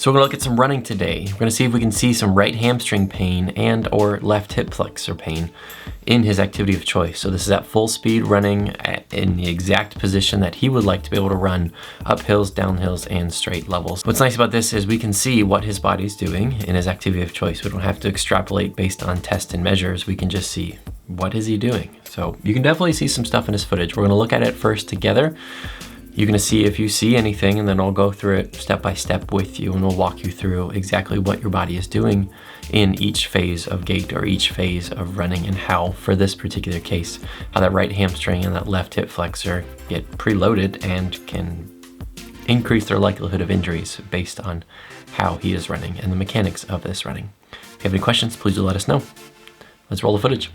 So we're gonna look at some running today. We're gonna see if we can see some right hamstring pain and or left hip flexor pain in his activity of choice. So this is at full speed running in the exact position that he would like to be able to run up hills, down hills, and straight levels. What's nice about this is we can see what his body's doing in his activity of choice. We don't have to extrapolate based on tests and measures. We can just see what is he doing. So you can definitely see some stuff in his footage. We're gonna look at it first together. You're gonna see if you see anything, and then I'll go through it step by step with you, and we'll walk you through exactly what your body is doing in each phase of gait or each phase of running, and how, for this particular case, how that right hamstring and that left hip flexor get preloaded and can increase their likelihood of injuries based on how he is running and the mechanics of this running. If you have any questions, please do let us know. Let's roll the footage.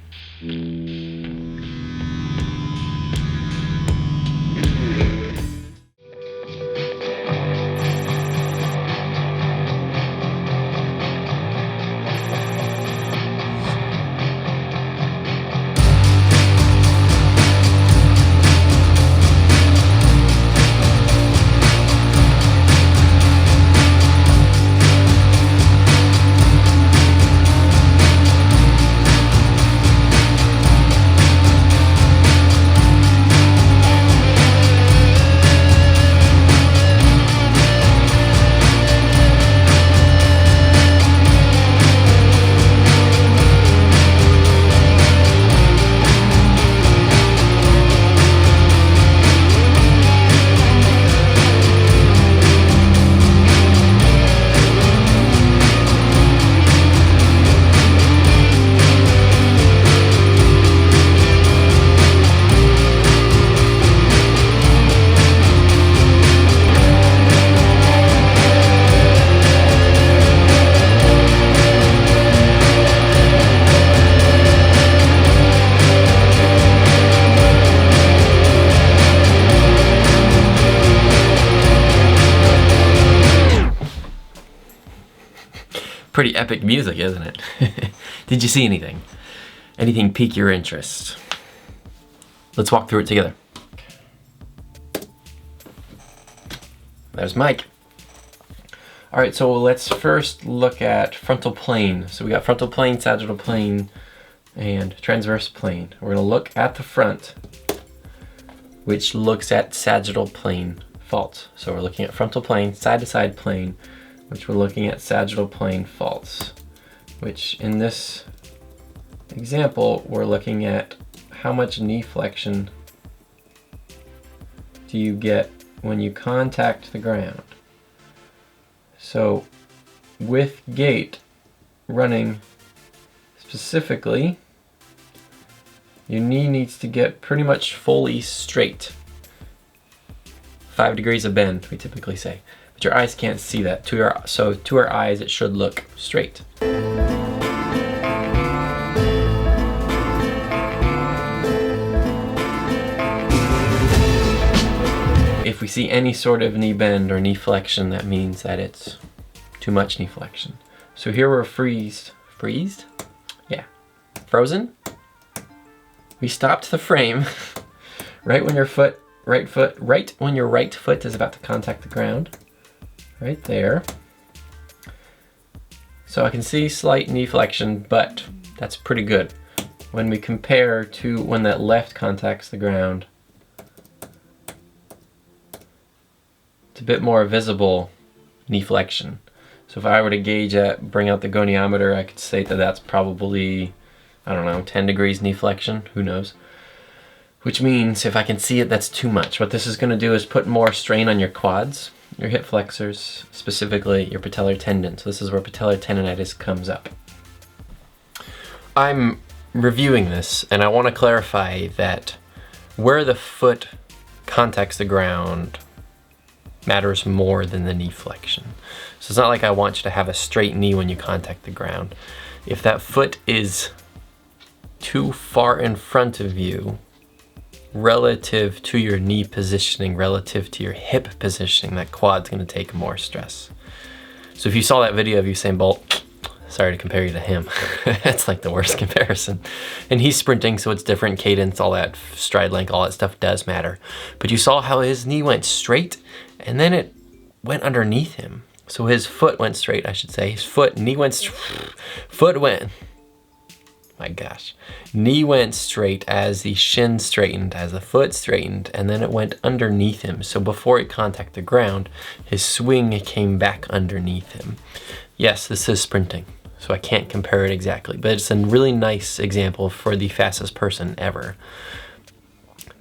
Pretty epic music, isn't it? Did you see anything? Anything pique your interest? Let's walk through it together. There's Mike. All right, so let's first look at frontal plane. So we got frontal plane, sagittal plane, and transverse plane. We're gonna look at the front, which looks at sagittal plane faults. So we're looking at frontal plane, side to side plane, which we're looking at sagittal plane faults, which in this example, we're looking at how much knee flexion do you get when you contact the ground. So with gait running specifically, your knee needs to get pretty much fully straight. 5 degrees of bend, we typically say. But your eyes can't see that. So to our eyes, it should look straight. If we see any sort of knee bend or knee flexion, that means that it's too much knee flexion. So here we're freezed? Yeah, frozen. We stopped the frame right when your right when your right foot is about to contact the ground. Right there. So I can see slight knee flexion, but that's pretty good. When we compare to when that left contacts the ground, it's a bit more visible knee flexion. So if I were to gauge it, bring out the goniometer, I could say that that's probably, I don't know, 10 degrees knee flexion, who knows? Which means if I can see it, that's too much. What this is gonna do is put more strain on your quads, your hip flexors, specifically your patellar tendon. So this is where patellar tendonitis comes up. I'm reviewing this, and I want to clarify that where the foot contacts the ground matters more than the knee flexion. So it's not like I want you to have a straight knee when you contact the ground. If that foot is too far in front of you, relative to your knee positioning, relative to your hip positioning, that quad's gonna take more stress. So if you saw that video of Usain Bolt, sorry to compare you to him, that's like the worst comparison. And he's sprinting, so it's different cadence, all that stride length, all that stuff does matter. But you saw how his knee went straight and then it went underneath him. So his foot went straight, I should say. His foot, knee went, my gosh. Knee went straight as the shin straightened, as the foot straightened, and then it went underneath him. So before it contacted the ground, his swing came back underneath him. Yes, this is sprinting, so I can't compare it exactly, but it's a really nice example for the fastest person ever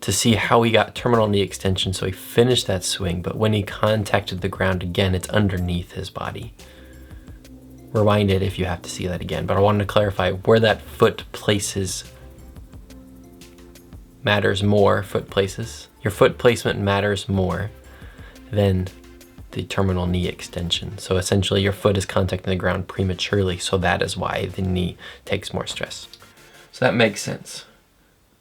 to see how he got terminal knee extension, so he finished that swing, but when he contacted the ground again, it's underneath his body. Rewind it if you have to see that again, but I wanted to clarify where that foot places matters more, Your foot placement matters more than the terminal knee extension. So essentially your foot is contacting the ground prematurely, so that is why the knee takes more stress. So that makes sense.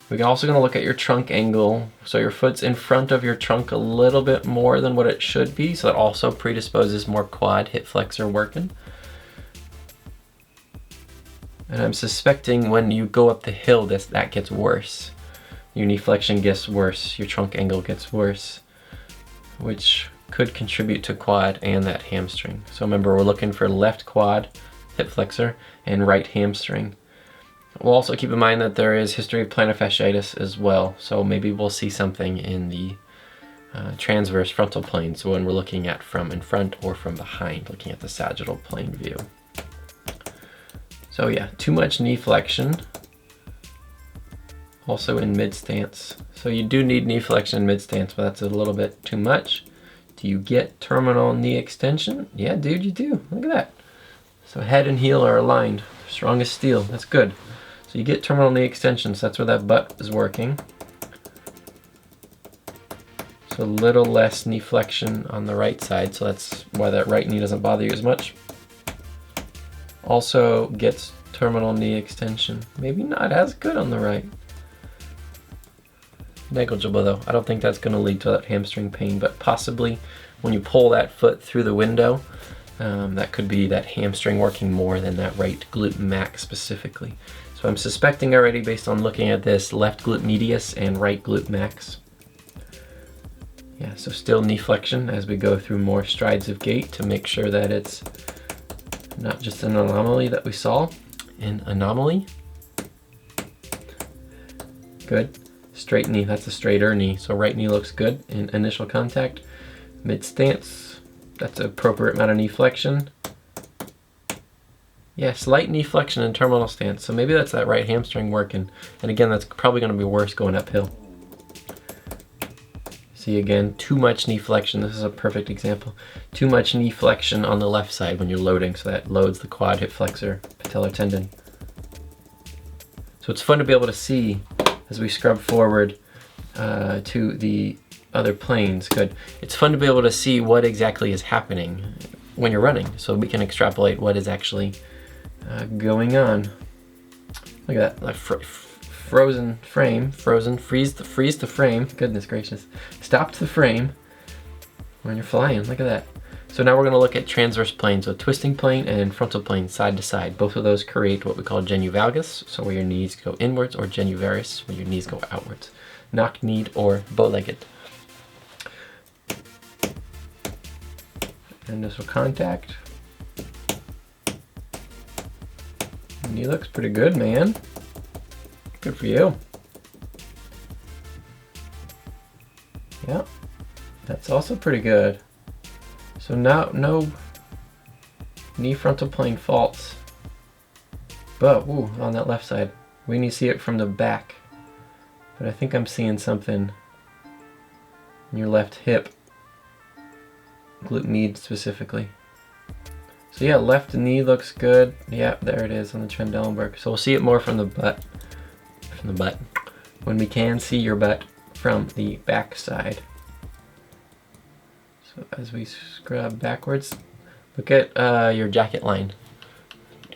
We're also going to look at your trunk angle. So your foot's in front of your trunk a little bit more than what it should be, so that also predisposes more quad hip flexor working. And I'm suspecting when you go up the hill, that gets worse. Your knee flexion gets worse, your trunk angle gets worse, which could contribute to quad and that hamstring. So remember, we're looking for left quad, hip flexor, and right hamstring. We'll also keep in mind that there is history of plantar fasciitis as well, so maybe we'll see something in the transverse frontal plane, so when we're looking at from in front or from behind, looking at the sagittal plane view. So yeah, too much knee flexion, also in mid stance. So you do need knee flexion in mid stance, but that's a little bit too much. Do you get terminal knee extension? Yeah, dude, you do. Look at that. So head and heel are aligned, strong as steel. That's good. So you get terminal knee extension, so that's where that butt is working. So a little less knee flexion on the right side, so that's why that right knee doesn't bother you as much. Also gets terminal knee extension. Maybe not as good on the right. Negligible though. I don't think that's going to lead to that hamstring pain, but possibly when you pull that foot through the window, that could be that hamstring working more than that right glute max specifically. So I'm suspecting already, based on looking at this, left glute medius and right glute max. Yeah, so still knee flexion as we go through more strides of gait to make sure that it's not just an anomaly that we saw. An anomaly. Good. Straight knee, that's a straighter knee. So right knee looks good in initial contact. Mid stance, that's an appropriate amount of knee flexion. Yeah, slight knee flexion in terminal stance. So maybe that's that right hamstring working. And again, that's probably going to be worse going uphill. See again, too much knee flexion. This is a perfect example. Too much knee flexion on the left side when you're loading, so that loads the quad hip flexor patellar tendon. So it's fun to be able to see as we scrub forward to the other planes. Good. It's fun to be able to see what exactly is happening when you're running, so we can extrapolate what is actually going on. Look at that, like frozen frame, freeze the frame. Goodness gracious, stopped the frame when you're flying. Look at that. So now we're going to look at transverse plane, so twisting plane and frontal plane side to side. Both of those create what we call genu valgus, so where your knees go inwards, or genu varus, where your knees go outwards. Knock-kneed or bow-legged. Initial contact. Knee looks pretty good, man. Good for you. Yeah, that's also pretty good. So now, no knee frontal plane faults, but ooh, on that left side, we need to see it from the back. But I think I'm seeing something in your left hip, glute med specifically. So yeah, left knee looks good. Yeah, there it is on the Trendelenburg. So we'll see it more from the butt. When we can see your butt from the back side. So as we scrub backwards, look at your jacket line.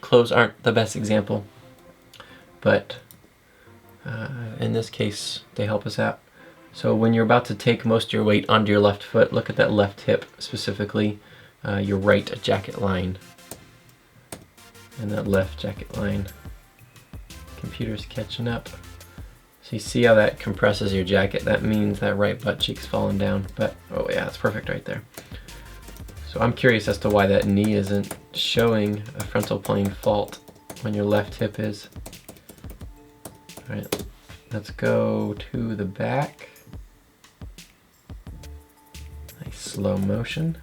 Clothes aren't the best example, but in this case, they help us out. So when you're about to take most of your weight onto your left foot, look at that left hip, specifically your right jacket line. And that left jacket line. Computer's catching up. So you see how that compresses your jacket? That means that right butt cheek's falling down. But, oh yeah, it's perfect right there. So I'm curious as to why that knee isn't showing a frontal plane fault when your left hip is. All right, let's go to the back. Nice slow motion.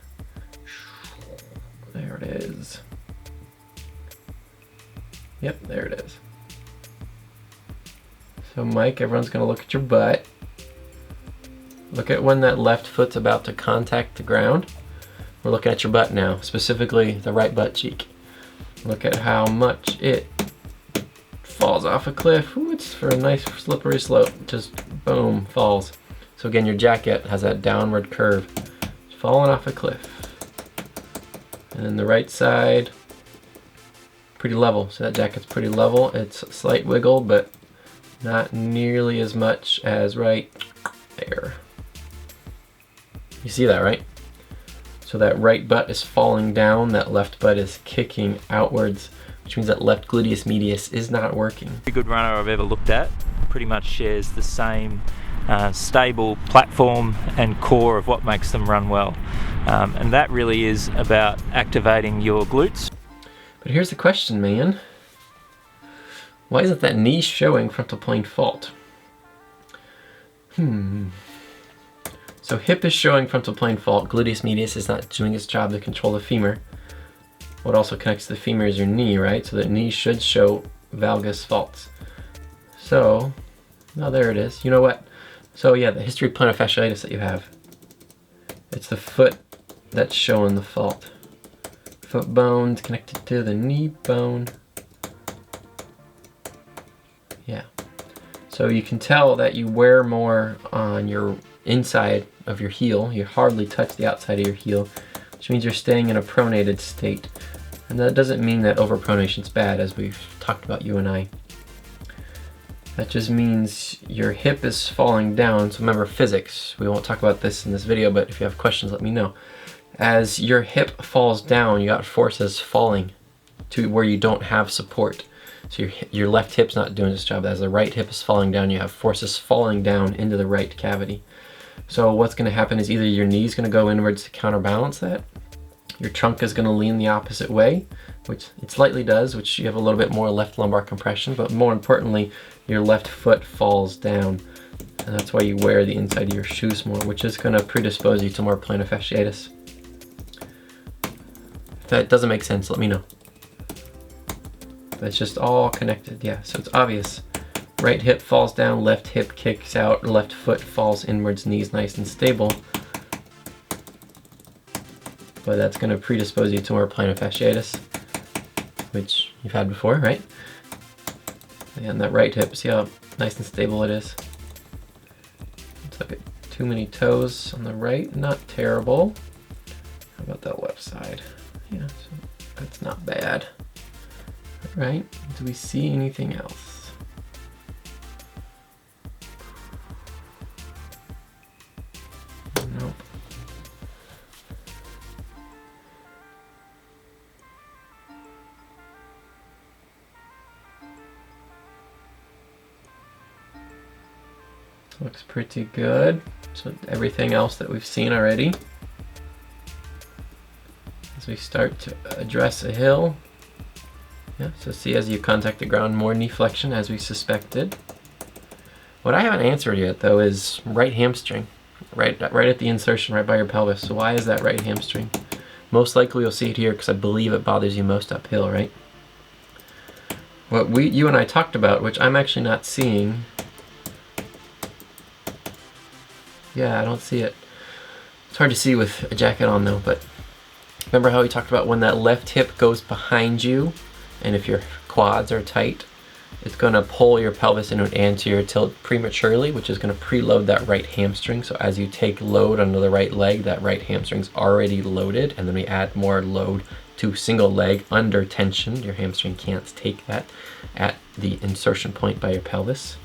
There it is. Yep, there it is. So Mike, everyone's gonna look at your butt. Look at when that left foot's about to contact the ground. We're looking at your butt now, specifically the right butt cheek. Look at how much it falls off a cliff. Ooh, it's for a nice slippery slope. Just boom, falls. So again, your jacket has that downward curve. It's falling off a cliff. And then the right side, pretty level. So that jacket's pretty level. It's a slight wiggle, but not nearly as much as right there. You see that, right? So that right butt is falling down, that left butt is kicking outwards, which means that left gluteus medius is not working. Every good runner I've ever looked at pretty much shares the same stable platform and core of what makes them run well. And that really is about activating your glutes. But here's the question, man. Why isn't that knee showing frontal plane fault? So hip is showing frontal plane fault. Gluteus medius is not doing its job to control the femur. What also connects to the femur is your knee, right? So the knee should show valgus faults. So, oh, there it is. You know what? So yeah, the history of plantar fasciitis that you have. It's the foot that's showing the fault. Foot bone's connected to the knee bone. Yeah. So you can tell that you wear more on your inside of your heel. You hardly touch the outside of your heel, which means you're staying in a pronated state. And that doesn't mean that overpronation is bad, as we've talked about, you and I. That just means your hip is falling down. So remember physics. We won't talk about this in this video, but if you have questions, let me know. As your hip falls down, you got forces falling to where you don't have support. So your left hip's not doing its job. As the right hip is falling down, you have forces falling down into the right cavity. So what's going to happen is either your knee's going to go inwards to counterbalance that, your trunk is going to lean the opposite way, which it slightly does, which you have a little bit more left lumbar compression, but more importantly, your left foot falls down. And that's why you wear the inside of your shoes more, which is going to predispose you to more plantar fasciitis. If that doesn't make sense, let me know. But it's just all connected, yeah, so it's obvious. Right hip falls down, left hip kicks out, left foot falls inwards, knees nice and stable. But that's going to predispose you to more plantar fasciitis, which you've had before, right? And that right hip, see how nice and stable it is? Looks like too many toes on the right, not terrible. How about that left side? Yeah, so that's not bad. All right, do we see anything else? Nope. Looks pretty good. So everything else that we've seen already. As we start to address a hill. Yeah, so see as you contact the ground, more knee flexion as we suspected. What I haven't answered yet though is right hamstring. Right at the insertion, right by your pelvis. So why is that right hamstring? Most likely you'll see it here because I believe it bothers you most uphill, right? What you and I talked about, which I'm actually not seeing. Yeah, I don't see it. It's hard to see with a jacket on though, but remember how we talked about when that left hip goes behind you, and if your quads are tight, it's going to pull your pelvis into an anterior tilt prematurely, which is going to preload that right hamstring. So as you take load under the right leg, that right hamstring's already loaded, and then we add more load to single leg under tension. Your hamstring can't take that at the insertion point by your pelvis.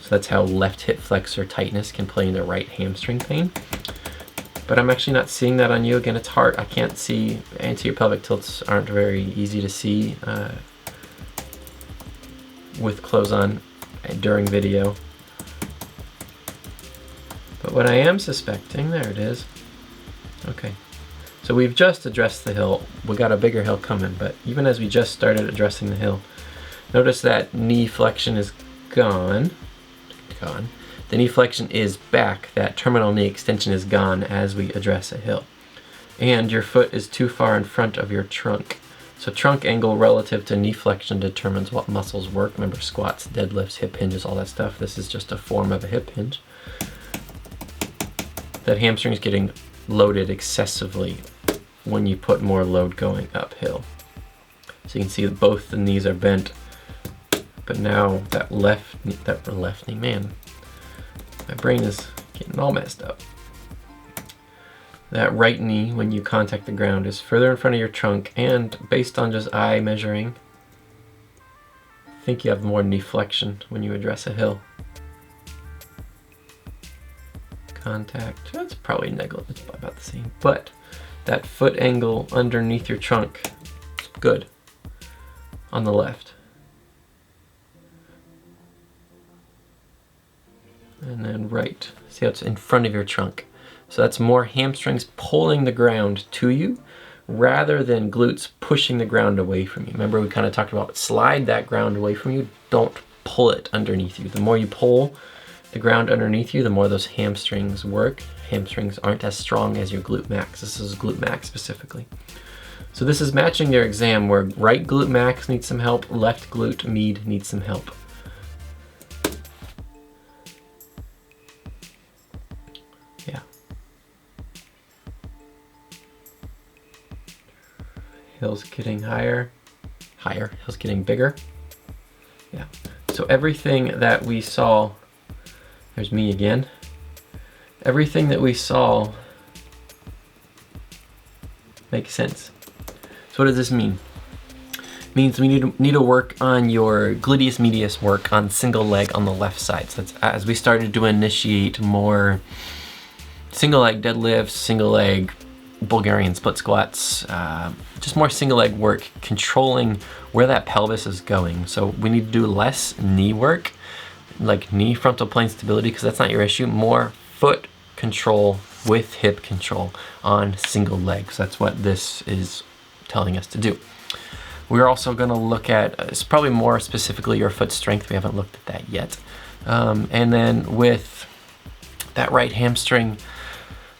So that's how left hip flexor tightness can play into right hamstring pain. But I'm actually not seeing that on you. Again, it's hard. I can't see. Anterior pelvic tilts aren't very easy to see with clothes on during video. But what I am suspecting, there it is. Okay. So we've just addressed the hill. We got a bigger hill coming, but even as we just started addressing the hill, notice that knee flexion is gone. The knee flexion is back. That terminal knee extension is gone as we address a hill. And your foot is too far in front of your trunk. So trunk angle relative to knee flexion determines what muscles work. Remember, squats, deadlifts, hip hinges, all that stuff. This is just a form of a hip hinge. That hamstring is getting loaded excessively when you put more load going uphill. So you can see that both the knees are bent, but now that left knee, man, my brain is getting all messed up. That right knee, when you contact the ground, is further in front of your trunk, and based on just eye measuring, I think you have more knee flexion when you address a hill. Contact, that's probably negligible, it's about the same, but that foot angle underneath your trunk is good on the left. And then right, see how it's in front of your trunk. So that's more hamstrings pulling the ground to you rather than glutes pushing the ground away from you. Remember, we kind of talked about slide that ground away from you, don't pull it underneath you. The more you pull the ground underneath you, the more those hamstrings work. Hamstrings aren't as strong as your glute max. This is glute max specifically. So this is matching your exam where right glute max needs some help, left glute med needs some help. Yeah. Hill's getting higher, hill's getting bigger. Yeah. So everything that we saw, there's me again. Everything that we saw makes sense. So what does this mean? It means we need to work on your gluteus medius work on single leg on the left side. So that's as we started to initiate more single leg deadlifts, single leg Bulgarian split squats, just more single leg work, controlling where that pelvis is going. So we need to do less knee work, like knee frontal plane stability, because that's not your issue. More foot control with hip control on single legs. That's what this is telling us to do. We're also going to look at, it's probably more specifically your foot strength. We haven't looked at that yet. And then with that right hamstring,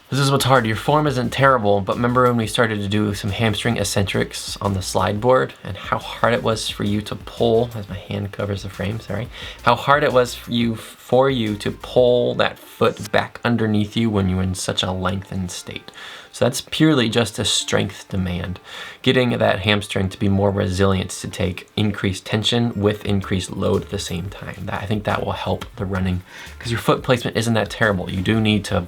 this is what's hard. Your form isn't terrible, but remember when we started to do some hamstring eccentrics on the slide board and how hard it was for you to pull, as my hand covers the frame, sorry, how hard it was for you to pull that foot back underneath you when you were in such a lengthened state. So that's purely just a strength demand. Getting that hamstring to be more resilient to take increased tension with increased load at the same time. I think that will help the running because your foot placement isn't that terrible. You do need to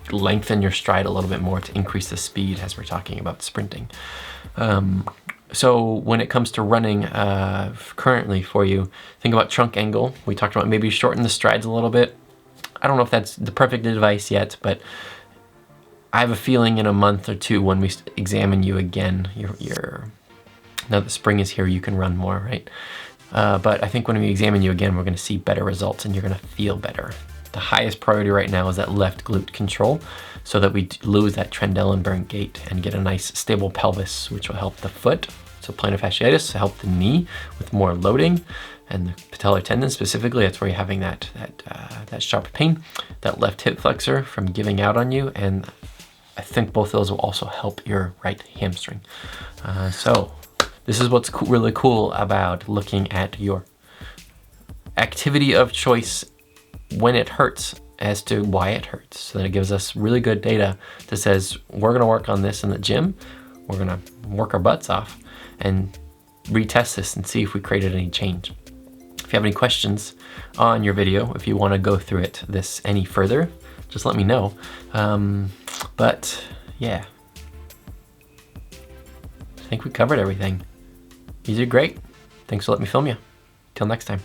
lengthen your stride a little bit more to increase the speed as we're talking about sprinting. So when it comes to running currently for you, think about trunk angle. We talked about maybe shorten the strides a little bit. I don't know if that's the perfect advice yet, but I have a feeling in a month or two when we examine you again, now that spring is here, you can run more, right? But I think when we examine you again, we're gonna see better results and you're gonna feel better. The highest priority right now is that left glute control so that we lose that Trendelenburg gait and get a nice stable pelvis, which will help the foot. So plantar fasciitis, help the knee with more loading, and the patellar tendon specifically, that's where you're having that sharp pain, that left hip flexor from giving out on you, and I think both of those will also help your right hamstring. So this is what's really cool about looking at your activity of choice when it hurts as to why it hurts. So that it gives us really good data that says we're gonna work on this in the gym, we're gonna work our butts off and retest this and see if we created any change. If you have any questions on your video, if you wanna go through this any further, just let me know. But yeah, I think we covered everything. You did great. Thanks for letting me film you. Till next time.